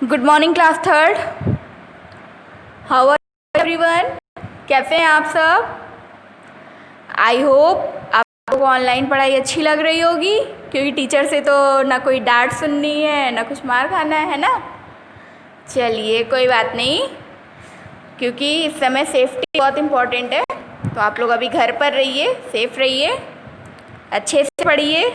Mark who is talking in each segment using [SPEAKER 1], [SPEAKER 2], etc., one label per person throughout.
[SPEAKER 1] Good morning class third. How are everyone? कैसे हैं आप सब? आई होप आपको ऑनलाइन पढ़ाई अच्छी लग रही होगी, क्योंकि टीचर से तो ना कोई डांट सुननी है ना कुछ मार खाना है ना। चलिए कोई बात नहीं, क्योंकि इस समय सेफ्टी बहुत इम्पोर्टेंट है, तो आप लोग अभी घर पर रहिए, सेफ रहिए, अच्छे से पढ़िए।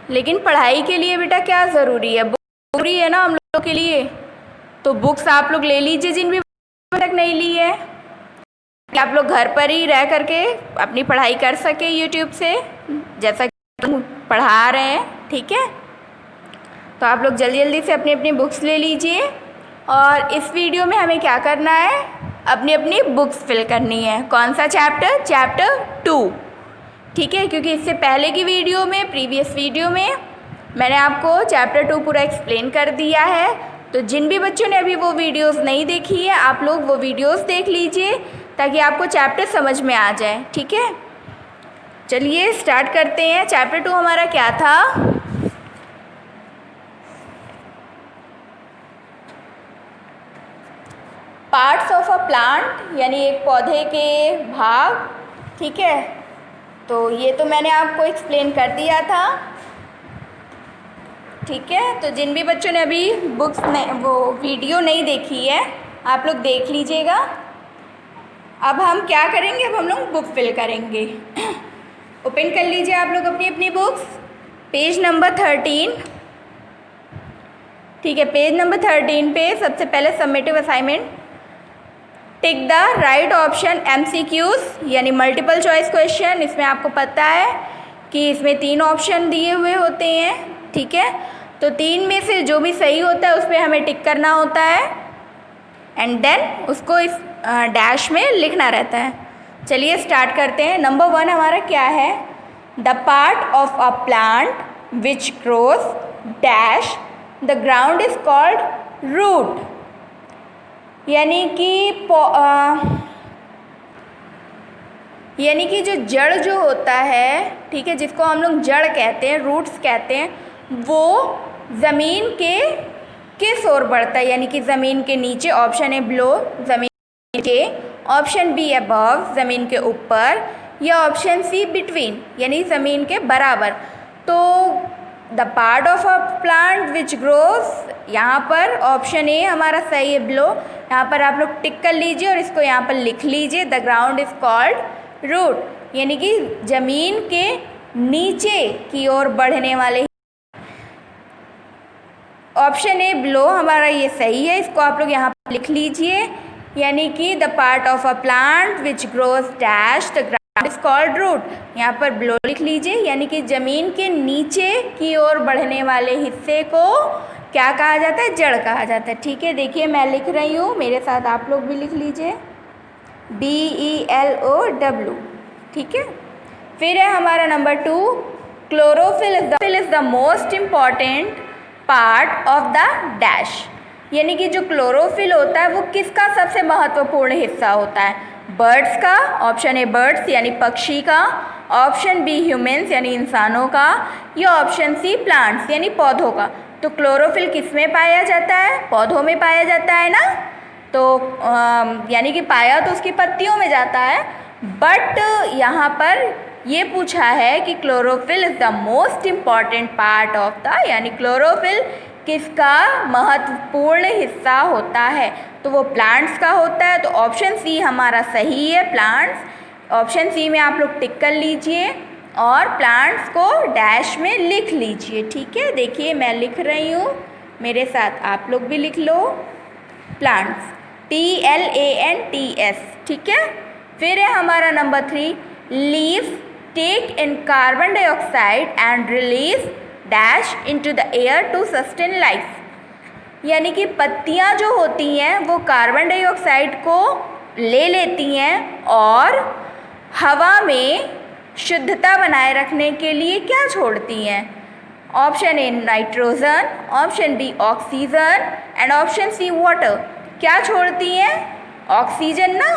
[SPEAKER 1] लेकिन पढ़ाई के लिए बेटा क्या ज़रूरी है? ज़रूरी है ना हम लोग के लिए। तो बुक्स आप लोग ले लीजिए जिन भी तक नहीं ली है, कि आप लोग घर पर ही रह करके अपनी पढ़ाई कर सके यूट्यूब से, जैसा कि हम पढ़ा रहे हैं। ठीक है, तो आप लोग जल्दी जल्दी से अपनी अपनी बुक्स ले लीजिए। और इस वीडियो में हमें क्या करना है? अपनी अपनी बुक्स फिल करनी है। कौन सा चैप्टर? चैप्टर 2। ठीक है, क्योंकि इससे पहले की वीडियो में, प्रीवियस वीडियो में मैंने आपको चैप्टर 2 पूरा एक्सप्लेन कर दिया है। तो जिन भी बच्चों ने अभी वो वीडियोस नहीं देखी है, आप लोग वो वीडियोस देख लीजिए ताकि आपको चैप्टर समझ में आ जाए। ठीक है, चलिए स्टार्ट करते हैं। चैप्टर 2 हमारा क्या था? पार्ट्स ऑफ अ प्लांट, यानी एक पौधे के भाग। ठीक है, तो ये तो मैंने आपको एक्सप्लेन कर दिया था। ठीक है, तो जिन भी बच्चों ने अभी बुक्स वो वीडियो नहीं देखी है, आप लोग देख लीजिएगा। अब हम क्या करेंगे? अब हम लोग बुक फिल करेंगे। ओपन कर लीजिए आप लोग अपनी अपनी बुक्स, पेज नंबर 13। ठीक है, पेज नंबर 13 पे सबसे पहले submissive assignment, tick the right option MCQs, यानी मल्टीपल चॉइस क्वेश्चन। इसमें आपको पता है कि इसमें 3 ऑप्शन दिए हुए होते हैं। ठीक है, तो 3 में से जो भी सही होता है उस पर हमें टिक करना होता है, एंड देन उसको इस डैश में लिखना रहता है। चलिए स्टार्ट करते हैं। नंबर 1 हमारा क्या है? The part of a plant which grows dash the ground is called root, यानी कि जो जड़ जो होता है, ठीक है, जिसको हम लोग जड़ कहते हैं, रूट्स कहते हैं, वो ज़मीन के किस ओर बढ़ता है? यानी कि ज़मीन के नीचे, ऑप्शन ए बिलो, ज़मीन के, ऑप्शन बी अबव, ज़मीन के ऊपर, या ऑप्शन सी बिटवीन, यानी ज़मीन के बराबर। तो the part of a plant which grows, यहाँ पर ऑप्शन ए हमारा सही है, बिलो। यहाँ पर आप लोग टिक कर लीजिए और इसको यहाँ पर लिख लीजिए, the ground is called root, यानी कि ज़मीन के नीचे की ओर बढ़ने वाले। ऑप्शन ए बिलो हमारा ये सही है, इसको आप लोग यहाँ पर लिख लीजिए, यानी कि the part of a plant which grows dash the ground is called root. यहाँ पर बिलो लिख लीजिए, यानी कि ज़मीन के नीचे की ओर बढ़ने वाले हिस्से को क्या कहा जाता है? जड़ कहा जाता है। ठीक है, देखिए मैं लिख रही हूँ, मेरे साथ आप लोग भी लिख लीजिए, DELOW। ठीक है, फिर है हमारा number 2, chlorophyll is the most important part of the dash, यानी कि जो क्लोरोफिल होता है वो किसका सबसे महत्वपूर्ण हिस्सा होता है? बर्ड्स का, ऑप्शन ए बर्ड्स यानी पक्षी का, ऑप्शन बी ह्यूमन्स यानी इंसानों का, या ऑप्शन सी प्लांट्स यानी पौधों का। तो क्लोरोफिल किस में पाया जाता है? पौधों में पाया जाता है ना। तो यानी कि पाया तो उसकी पत्तियों में जाता है, बट यहाँ पर ये पूछा है कि chlorophyll is the most important part of the, यानी क्लोरोफिल किसका महत्वपूर्ण हिस्सा होता है? तो वो प्लांट्स का होता है। तो ऑप्शन सी हमारा सही है, प्लांट्स। ऑप्शन सी में आप लोग टिक कर लीजिए और प्लांट्स को डैश में लिख लीजिए। ठीक है, देखिए मैं लिख रही हूँ, मेरे साथ आप लोग भी लिख लो, प्लांट्स, PLANTS। ठीक है, फिर है हमारा number 3, leaves take in carbon dioxide and release dash into the air to sustain life, यानी कि पत्तियां जो होती हैं वो कार्बन डाइऑक्साइड को ले लेती हैं और हवा में शुद्धता बनाए रखने के लिए क्या छोड़ती हैं? Option A nitrogen, option B oxygen, and option C water. क्या छोड़ती हैं? ऑक्सीजन ना,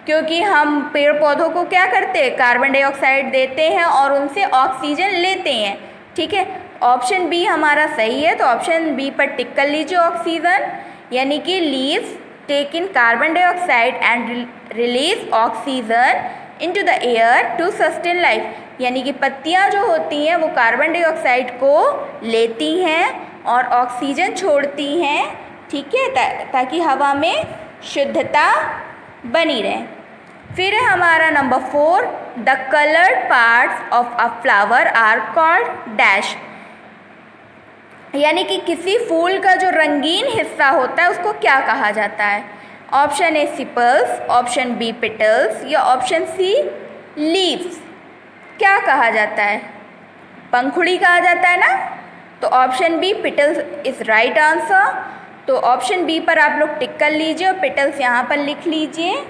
[SPEAKER 1] क्योंकि हम पेड़ पौधों को क्या करते हैं? कार्बन डाइऑक्साइड देते हैं और उनसे ऑक्सीजन लेते हैं। ठीक है, ऑप्शन बी हमारा सही है, तो ऑप्शन बी पर टिक कर लीजिए ऑक्सीजन, यानी कि leaves take in carbon dioxide and release oxygen into the air to sustain life, यानी कि पत्तियां जो होती हैं वो कार्बन डाइऑक्साइड को लेती हैं और ऑक्सीजन छोड़ती हैं, ठीक है, ताकि हवा में शुद्धता बनी रहे। फिर है हमारा number 4, the coloured parts of a flower are called dash, यानी कि किसी फूल का जो रंगीन हिस्सा होता है उसको क्या कहा जाता है। Option A sepals, option B petals या ऑप्शन सी लीव्स। क्या कहा जाता है? पंखुड़ी कहा जाता है ना, तो option B petals is right answer. तो ऑप्शन बी पर आप लोग टिक कर लीजिए और पेटल्स यहाँ पर लिख लीजिए,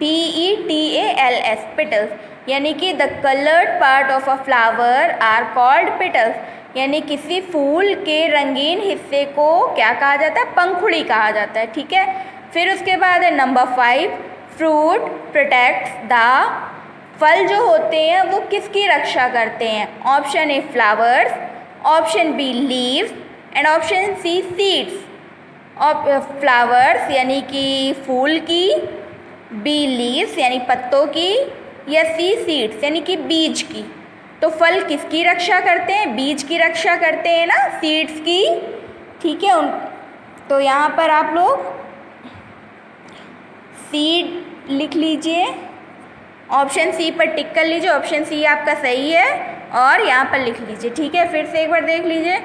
[SPEAKER 1] PETALS, पेटल्स, यानी कि the coloured part of a flower are called petals, यानी किसी फूल के रंगीन हिस्से को क्या कहा जाता है? पंखुड़ी कहा जाता है, ठीक है। फिर उसके बाद है नंबर 5, फ्रूट प्रोटेक्ट्स द, फल जो होते हैं वो किसकी रक्षा करते हैं? Option A flowers, option B leaves and option C seeds. Flowers यानी कि फूल की, बी लीव्स यानी पत्तों की, या सी सीड्स यानी कि बीज की। तो फल किसकी रक्षा करते हैं? बीज की रक्षा करते हैं ना, सीड्स की, ठीक है। तो यहाँ पर आप लोग सीड लिख लीजिए, ऑप्शन सी पर टिक कर लीजिए, ऑप्शन सी आपका सही है और यहाँ पर लिख लीजिए, ठीक है। फिर से एक बार देख लीजिए,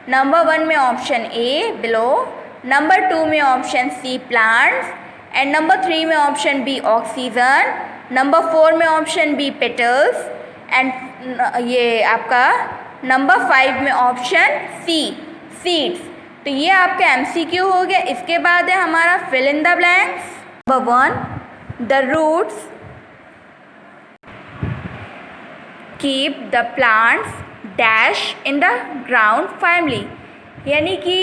[SPEAKER 1] नंबर 1 में ऑप्शन ए बिलो, नंबर 2 में option C plants and number 3 में ऑप्शन बी ऑक्सीजन, नंबर 4 में ऑप्शन बी पेटल्स एंड ये आपका नंबर 5 में ऑप्शन सी सीड्स। तो ये आपका MCQ हो गया। इसके बाद है हमारा fill in the blanks. Number 1, the roots keep the plants dash in the ground firmly, यानी कि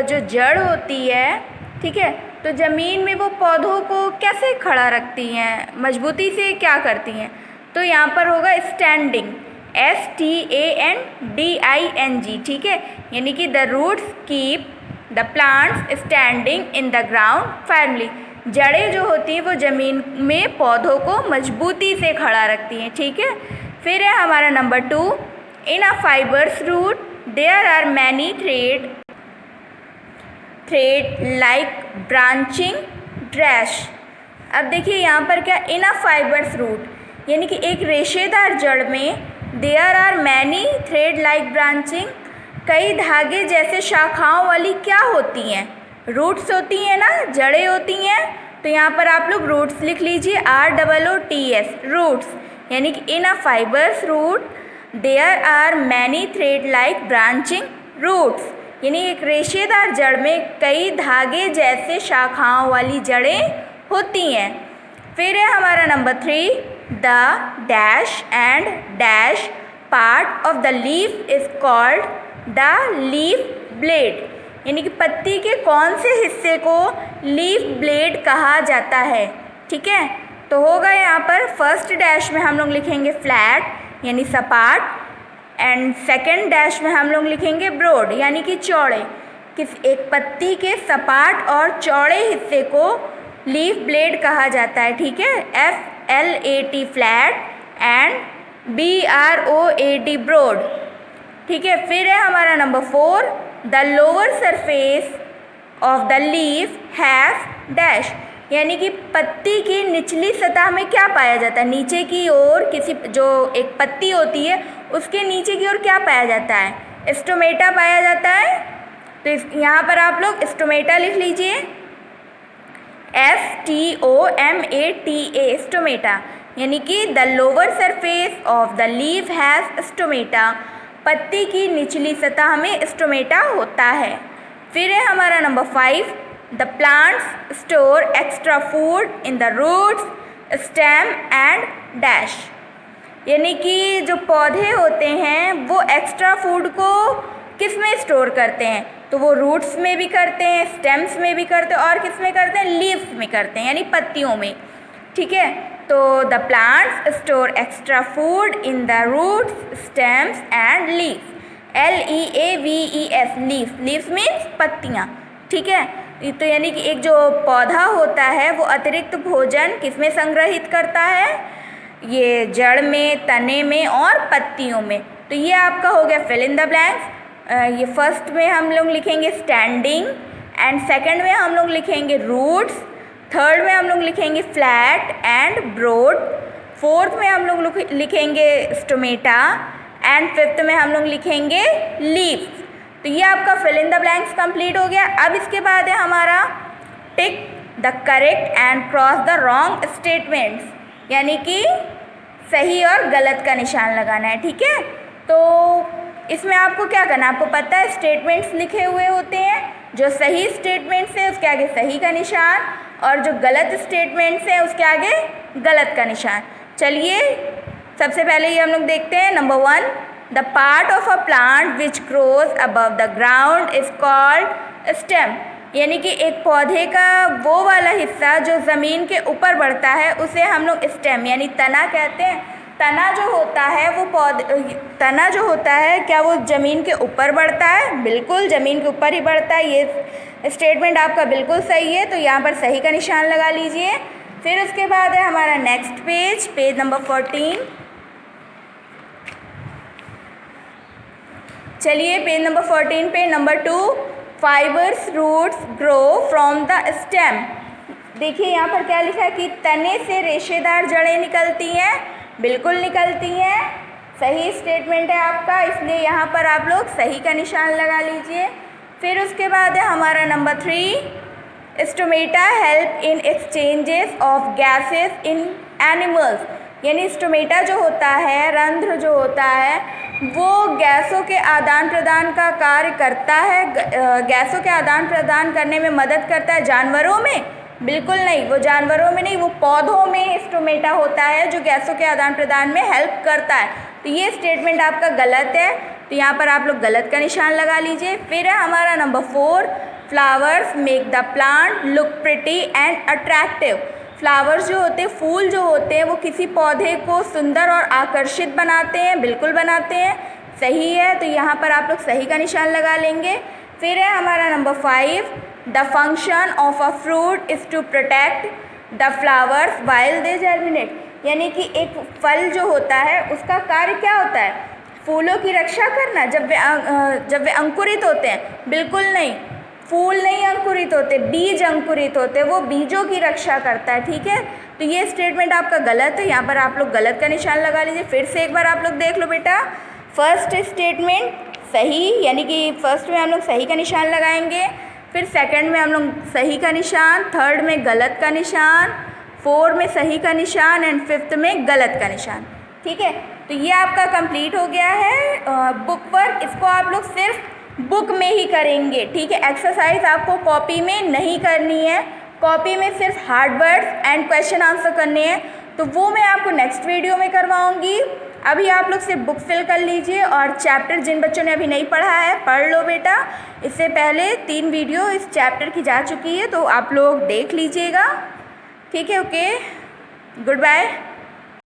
[SPEAKER 1] जो जड़ होती है, ठीक है, तो ज़मीन में वो पौधों को कैसे खड़ा रखती हैं, मजबूती से क्या करती हैं? तो यहाँ पर होगा स्टैंडिंग, STANDING, ठीक है, यानी कि the roots keep the plants standing in the ground firmly, जड़ें जो होती हैं वो ज़मीन में पौधों को मजबूती से खड़ा रखती हैं, ठीक है। फिर है हमारा number 2, in a fibres root there are many thread like branching dash. अब देखिए यहाँ पर क्या, इन अ फाइबर्स रूट, यानी कि एक रेशेदार जड़ में there are many thread like branching, कई धागे जैसे शाखाओं वाली क्या होती हैं? रूट्स होती हैं ना, जड़ें होती हैं। तो यहाँ पर आप लोग रूट्स लिख लीजिए, ROOTS, रूट्स, यानी कि in a fibres root there are many thread like branching roots, यानी एक रेशेदार जड़ में कई धागे जैसे शाखाओं वाली जड़ें होती हैं। फिर है हमारा number 3, the dash and dash part of the leaf is called the leaf blade, यानी कि पत्ती के कौन से हिस्से को लीफ ब्लेड कहा जाता है, ठीक है। तो होगा यहाँ पर फर्स्ट डैश में हम लोग लिखेंगे फ्लैट यानी सपाट, एंड सेकंड डैश में हम लोग लिखेंगे ब्रॉड यानी कि चौड़े। किस एक पत्ती के सपाट और चौड़े हिस्से को लीफ ब्लेड कहा जाता है, ठीक है, FLAT flat and BROAD broad, ठीक है। फिर है हमारा number 4, the lower surface of the leaf have dash, यानी कि पत्ती की निचली सतह में क्या पाया जाता है? नीचे की ओर किसी जो एक पत्ती होती है उसके नीचे की ओर क्या पाया जाता है? स्टोमेटा पाया जाता है। तो यहाँ पर आप लोग स्टोमेटा लिख लीजिए, STOMATA, स्टोमेटा, यानी कि the lower surface of the leaf has stomata, पत्ती की निचली सतह में स्टोमेटा होता है। फिर है हमारा number 5, the plants store extra food in the roots stem and dash, यानी कि जो पौधे होते हैं वो एक्स्ट्रा फूड को किस में स्टोर करते हैं? तो वो रूट्स में भी करते हैं, स्टेम्स में भी करते हैं और किस में करते हैं? लीव्स में करते हैं, यानी पत्तियों में। ठीक है। तो the plants store extra food in the roots, stems and leaves. LEAVES, leaves, leaves means पत्तियाँ, ठीक है। तो यानी कि एक जो पौधा होता है वो अतिरिक्त भोजन किसमें संग्रहित करता है, ये जड़ में, तने में और पत्तियों में। तो ये आपका हो गया फिल इन द ब्लैंक्स। ये फर्स्ट में हम लोग लिखेंगे स्टैंडिंग, एंड सेकंड में हम लोग लिखेंगे रूट्स, थर्ड में हम लोग लिखेंगे फ्लैट एंड ब्रॉड, फोर्थ में हम लोग लिखेंगे स्टोमेटा, एंड फिफ्थ में हम लोग लिखेंगे लीव्स। तो ये आपका fill in the blanks complete हो गया। अब इसके बाद है हमारा tick the correct and cross the wrong statements, यानी कि सही और गलत का निशान लगाना है, ठीक है। तो इसमें आपको क्या करना है, आपको पता है स्टेटमेंट्स लिखे हुए होते हैं, जो सही स्टेटमेंट्स है उसके आगे सही का निशान, और जो गलत स्टेटमेंट्स है उसके आगे गलत का निशान। चलिए सबसे पहले ये हम लोग देखते हैं। Number 1, the part of a plant which grows above the ground is called stem, यानी कि एक पौधे का वो वाला हिस्सा जो ज़मीन के ऊपर बढ़ता है उसे हम लोग स्टेम यानी तना कहते हैं। तना जो होता है वो तना जो होता है क्या वो ज़मीन के ऊपर बढ़ता है? बिल्कुल ज़मीन के ऊपर ही बढ़ता है। ये स्टेटमेंट आपका बिल्कुल सही है, तो यहाँ पर सही का निशान लगा लीजिए। फिर उसके बाद है हमारा नेक्स्ट पेज, पेज नंबर 14। चलिए पेज नंबर 14 पे number 2, fibres roots grow from the stem. देखिए यहाँ पर क्या लिखा है कि तने से रेशेदार जड़ें निकलती हैं, बिल्कुल निकलती हैं, सही स्टेटमेंट है आपका, इसलिए यहाँ पर आप लोग सही का निशान लगा लीजिए। फिर उसके बाद है हमारा number 3, stomata help in exchanges of gases in animals, यानी स्टोमेटा जो होता है, रंध्र जो होता है, वो गैसों के आदान प्रदान का कार्य करता है। गैसों के आदान प्रदान करने में मदद करता है जानवरों में? बिल्कुल नहीं, वो जानवरों में नहीं, वो पौधों में स्टोमेटा होता है जो गैसों के आदान प्रदान में हेल्प करता है। तो ये स्टेटमेंट आपका गलत है, तो यहाँ पर आप लोग गलत का निशान लगा लीजिए। फिर है हमारा number 4, flowers make the plant look pretty and attractive. Flowers जो होते हैं, फूल जो होते हैं, वो किसी पौधे को सुंदर और आकर्षित बनाते हैं, बिल्कुल बनाते हैं, सही है, तो यहाँ पर आप लोग सही का निशान लगा लेंगे। फिर है हमारा number 5, the function of a fruit is to protect the flowers while they germinate, यानी कि एक फल जो होता है उसका कार्य क्या होता है? फूलों की रक्षा करना जब वे अंकुरित होते हैं? बिल्कुल नहीं, फूल नहीं अंकुरित होते, बीज अंकुरित होते, वो बीजों की रक्षा करता है, ठीक है। तो ये स्टेटमेंट आपका गलत है, यहाँ पर आप लोग गलत का निशान लगा लीजिए। फिर से एक बार आप लोग देख लो बेटा, फर्स्ट स्टेटमेंट सही, यानी कि फर्स्ट में हम लोग सही का निशान लगाएंगे, फिर सेकंड में हम लोग सही का निशान, थर्ड में गलत का निशान, फोर्थ में सही का निशान, एंड फिफ्थ में गलत का निशान, ठीक है। तो ये आपका कंप्लीट हो गया है बुक वर्क। इसको आप लोग सिर्फ बुक में ही करेंगे, ठीक है। एक्सरसाइज आपको कॉपी में नहीं करनी है, कॉपी में सिर्फ hard words and question answer करने हैं, तो वो मैं आपको नेक्स्ट वीडियो में करवाऊँगी। अभी आप लोग सिर्फ बुक फिल कर लीजिए, और चैप्टर जिन बच्चों ने अभी नहीं पढ़ा है पढ़ लो बेटा। इससे पहले 3 वीडियो इस चैप्टर की जा चुकी है, तो आप लोग देख लीजिएगा, ठीक है। Okay, good bye.